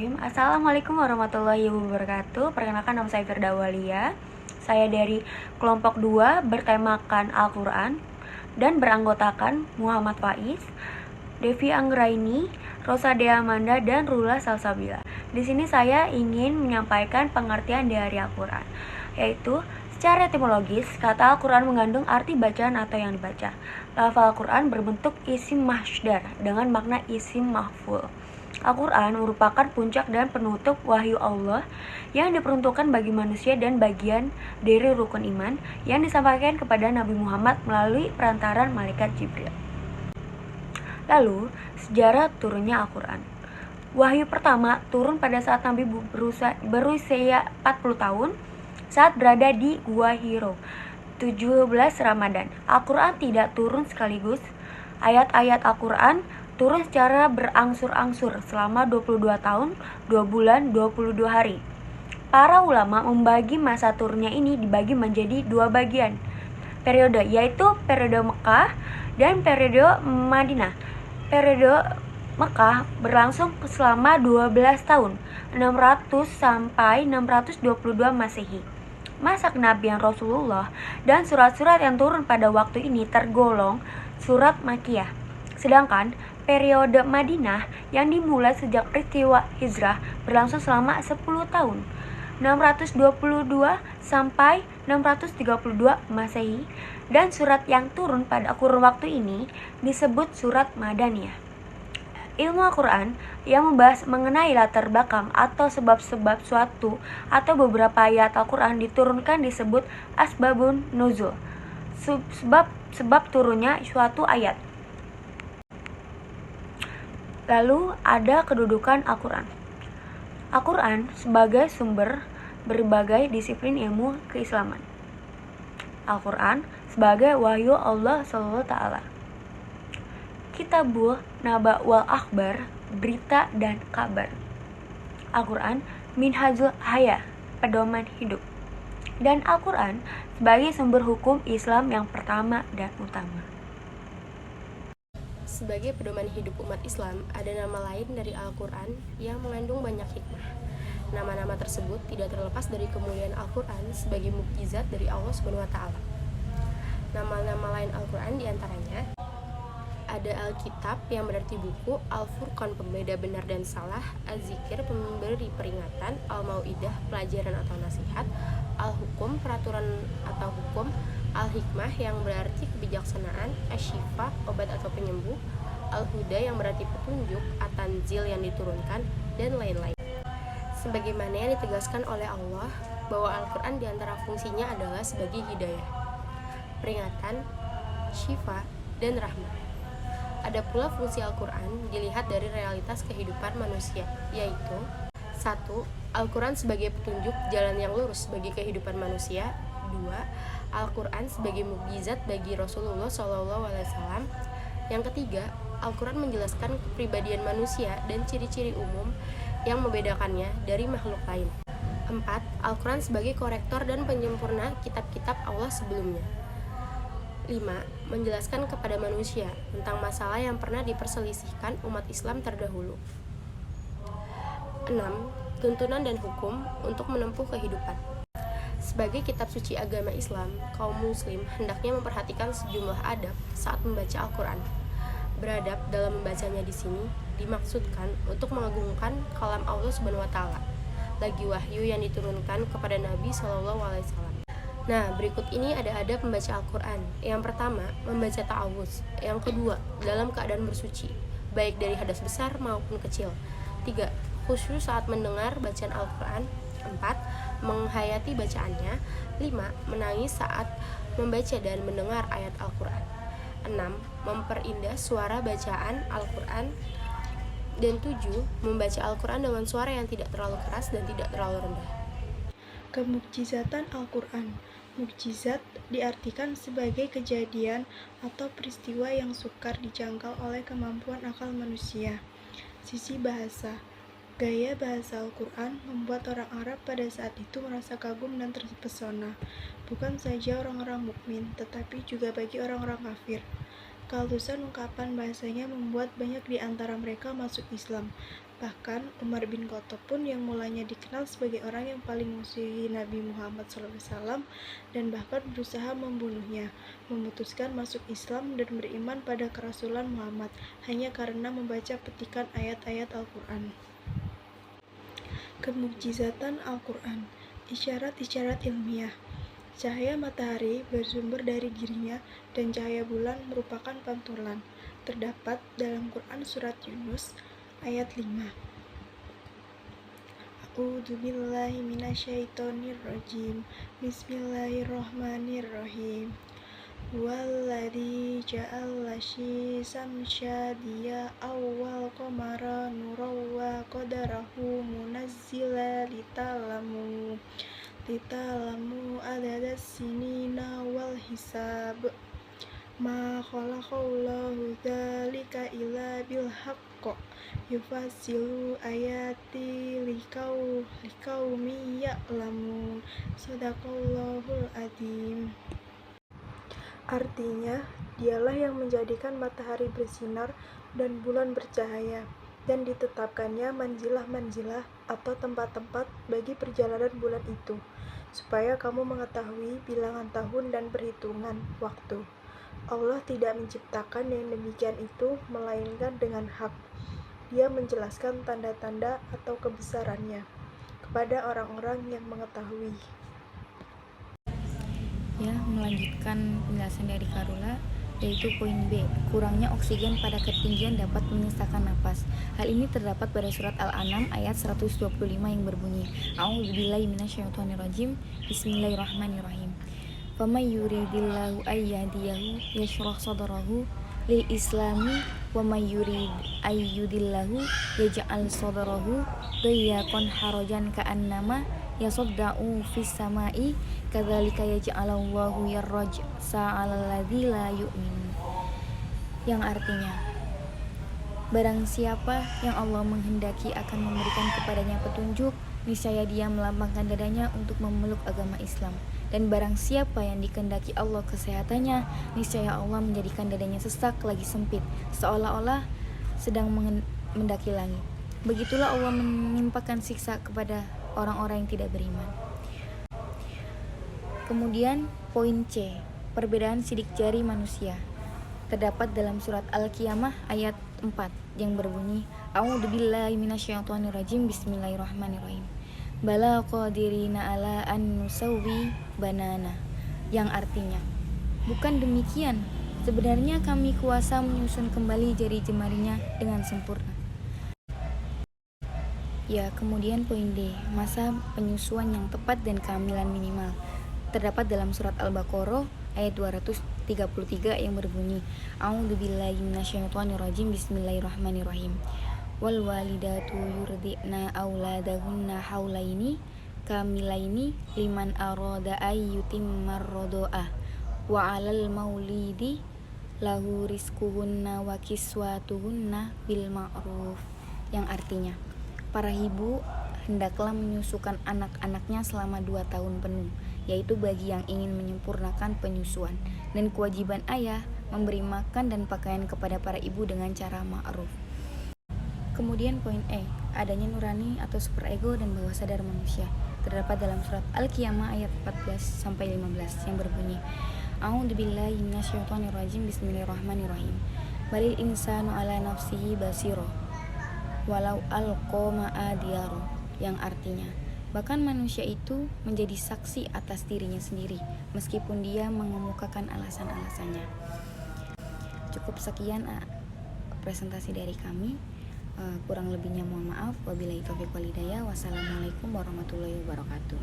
Bismillahirrahmanirrahim. Assalamualaikum warahmatullahi wabarakatuh. Perkenalkan, nama saya Firda Walia. Saya dari kelompok 2 bertemakan Al-Quran dan beranggotakan Muhammad Faiz, Devi Anggraini, Rosa Deamanda, dan Rula Salsabila. Di sini saya ingin menyampaikan pengertian dari Al-Quran, yaitu secara etimologis, kata Al-Quran mengandung arti bacaan atau yang dibaca. Lafal Al-Quran berbentuk isim masdar dengan makna isim maf'ul. Al-Quran merupakan puncak dan penutup wahyu Allah yang diperuntukkan bagi manusia dan bagian dari rukun iman yang disampaikan kepada Nabi Muhammad melalui perantaran malaikat Jibril. Lalu, sejarah turunnya Al-Quran. Wahyu pertama turun pada saat Nabi berusia 40 tahun saat berada di Gua Hiro, 17 Ramadan. Al-Quran tidak turun sekaligus. Ayat-ayat Al-Quran turun secara berangsur-angsur selama 22 tahun, 2 bulan, 22 hari. Para ulama membagi masa turunnya ini dibagi menjadi 2 bagian periode, yaitu periode Mekah dan periode Madinah. Periode Mekah berlangsung selama 12 tahun, 600 sampai 622 Masehi. Masa kenabian Rasulullah dan surat-surat yang turun pada waktu ini tergolong surat Makkiyah. Sedangkan periode Madinah yang dimulai sejak peristiwa hijrah berlangsung selama 10 tahun, 622 sampai 632 Masehi, dan surat yang turun pada kurun waktu ini disebut surat Madaniyah. Ilmu Al-Quran yang membahas mengenai latar belakang atau sebab-sebab suatu atau beberapa ayat Al-Quran diturunkan disebut asbabun nuzul, sebab turunnya suatu ayat. Lalu ada kedudukan Al-Quran. Al-Quran sebagai sumber berbagai disiplin ilmu keislaman. Al-Quran sebagai wahyu Allah SWT. Kitabul Naba wal Akhbar, berita dan kabar. Al-Quran minhajul haya, pedoman hidup. Dan Al-Quran sebagai sumber hukum Islam yang pertama dan utama. Sebagai pedoman hidup umat Islam, ada nama lain dari Al-Quran yang mengandung banyak hikmah. Nama-nama tersebut tidak terlepas dari kemuliaan Al-Quran sebagai mukjizat dari Allah SWT. Nama-nama lain Al-Quran diantaranya ada Alkitab yang berarti buku, Al-Furqan pembeda benar dan salah, Az-Zikir pemberi peringatan, Al-Mau'idah pelajaran atau nasihat, Al-Hukum peraturan atau hukum, Al-Hikmah yang berarti kebijaksanaan, Asy-Syifa obat atau penyembuh, Al-Huda yang berarti petunjuk, At-Tanzil yang diturunkan, dan lain-lain. Sebagaimana yang ditegaskan oleh Allah bahwa Al-Quran diantara fungsinya adalah sebagai hidayah, peringatan, syifa, dan rahmat. Ada pula fungsi Al-Quran dilihat dari realitas kehidupan manusia, yaitu 1. Al-Quran sebagai petunjuk jalan yang lurus bagi kehidupan manusia. 2. Al-Quran sebagai mukjizat bagi Rasulullah SAW. Yang ketiga, Al-Quran menjelaskan kepribadian manusia dan ciri-ciri umum yang membedakannya dari makhluk lain. 4. Al-Quran sebagai korektor dan penyempurna kitab-kitab Allah sebelumnya. 5. Menjelaskan kepada manusia tentang masalah yang pernah diperselisihkan umat Islam terdahulu. 6. Tuntunan dan hukum untuk menempuh kehidupan. Sebagai kitab suci agama Islam, kaum muslim hendaknya memperhatikan sejumlah adab saat membaca Al-Quran. Beradab dalam membacanya di sini dimaksudkan untuk mengagungkan kalam Allah SWT, lagi wahyu yang diturunkan kepada Nabi SAW. Nah, berikut ini ada adab membaca Al-Quran. Yang pertama, membaca ta'awuz. Yang kedua, dalam keadaan bersuci, baik dari hadas besar maupun kecil. 3. Khusyuk saat mendengar bacaan Al-Quran. 4. Menghayati bacaannya. 5. Menangis saat membaca dan mendengar ayat Al-Quran. 6. Memperindah suara bacaan Al-Quran. Dan 7. Membaca Al-Quran dengan suara yang tidak terlalu keras dan tidak terlalu rendah. Kemukjizatan Al-Quran. Mukjizat diartikan sebagai kejadian atau peristiwa yang sukar dijangkau oleh kemampuan akal manusia. Sisi bahasa. Gaya bahasa Al-Quran membuat orang Arab pada saat itu merasa kagum dan terpesona, bukan saja orang-orang mukmin, tetapi juga bagi orang-orang kafir. Kehalusan ungkapan bahasanya membuat banyak di antara mereka masuk Islam. Bahkan Umar bin Khattab pun yang mulanya dikenal sebagai orang yang paling musuhi Nabi Muhammad SAW dan bahkan berusaha membunuhnya, memutuskan masuk Islam dan beriman pada kerasulan Muhammad hanya karena membaca petikan ayat-ayat Al-Quran. Kemukjizatan Al-Quran. Isyarat-isyarat ilmiah. Cahaya matahari bersumber dari dirinya dan cahaya bulan merupakan pantulan. Terdapat dalam Quran Surat Yunus ayat 5. A'udzubillahi minasyaitonirrajim. Bismillahirrahmanirrahim. Walladzi ja'ala syamsa diya awwal qamara nuran wa qadarahu munazzila litalamu adadas sinina wal hisab ma khalaqallahu dzalika illa bil haqq yufassilu ayati liqaumin ya'lamun. Shadaqallahul adzim. Artinya, dialah yang menjadikan matahari bersinar dan bulan bercahaya, dan ditetapkannya manzilah-manzilah atau tempat-tempat bagi perjalanan bulan itu, supaya kamu mengetahui bilangan tahun dan perhitungan waktu. Allah tidak menciptakan yang demikian itu melainkan dengan hak. Dia menjelaskan tanda-tanda atau kebesarannya kepada orang-orang yang mengetahui. Ya, melanjutkan penjelasan dari Karula, yaitu poin B, kurangnya oksigen pada ketinggian dapat menyesakkan napas. Hal ini terdapat pada surat Al-An'am ayat 125 yang berbunyi, A'udzubillahi minasyaitonirrajim, Bismillahirrahmanirrahim. Faman yuridillahu ayyahdiyahu yashrah sadrahu lil islami wa may yurid ayyudillahu yaj'al sadrahu dayyaqan harajan ka'annama yasadda'u fis samai kadzalika yaj'alallahu yarrajsa 'alal ladzi la yu'min. Yang artinya, barang siapa yang Allah menghendaki akan memberikan kepadanya petunjuk, niscaya dia melapangkan dadanya untuk memeluk agama Islam. Dan barang siapa yang dikehendaki Allah kesehatannya, niscaya Allah menjadikan dadanya sesak lagi sempit, seolah-olah sedang mendaki langit. Begitulah Allah menimpakan siksa kepada orang-orang yang tidak beriman. Kemudian poin C, perbedaan sidik jari manusia. Terdapat dalam surat Al-Qiyamah ayat 4 yang berbunyi, A'udzubillahi minasyaitonirrajim, Bismillahirrahmanirrahim. Bala qadirina ala an nusawwi banana. Yang artinya, bukan demikian, sebenarnya kami kuasa menyusun kembali jari jemarinya dengan sempurna. Ya, kemudian poin D, masa penyusuan yang tepat dan kehamilan minimal. Terdapat dalam surat Al-Baqarah ayat 233 yang berbunyi, A'udzubillahi minasyaitonirrajim, Bismillahirrahmanirrahim. Wal walidatu yurdi'na auladahunna haulaini kamilaini liman arada ayyutimmar rodo'ah wa 'alal maulidi lahu rizquhunna wa kiswatuhunna bil ma'ruf. Yang artinya, para ibu hendaklah menyusukan anak-anaknya selama 2 tahun penuh, yaitu bagi yang ingin menyempurnakan penyusuan, dan kewajiban ayah memberi makan dan pakaian kepada para ibu dengan cara ma'ruf. Kemudian poin E, adanya nurani atau superego dan bawah sadar manusia. Terdapat dalam surat Al-Qiyamah ayat 14-15 yang berbunyi, A'udzubillahi minasyaitonirrajim, Bismillahirrahmanirrahim. Balil insanu ala nafsihi basiro walau alqa ma'adiyaro. Yang artinya, bahkan manusia itu menjadi saksi atas dirinya sendiri meskipun dia mengemukakan alasan-alasannya. Cukup sekian presentasi dari kami. Kurang lebihnya mohon maaf. Wabillahi taufiq wal hidayah. Wassalamualaikum warahmatullahi wabarakatuh.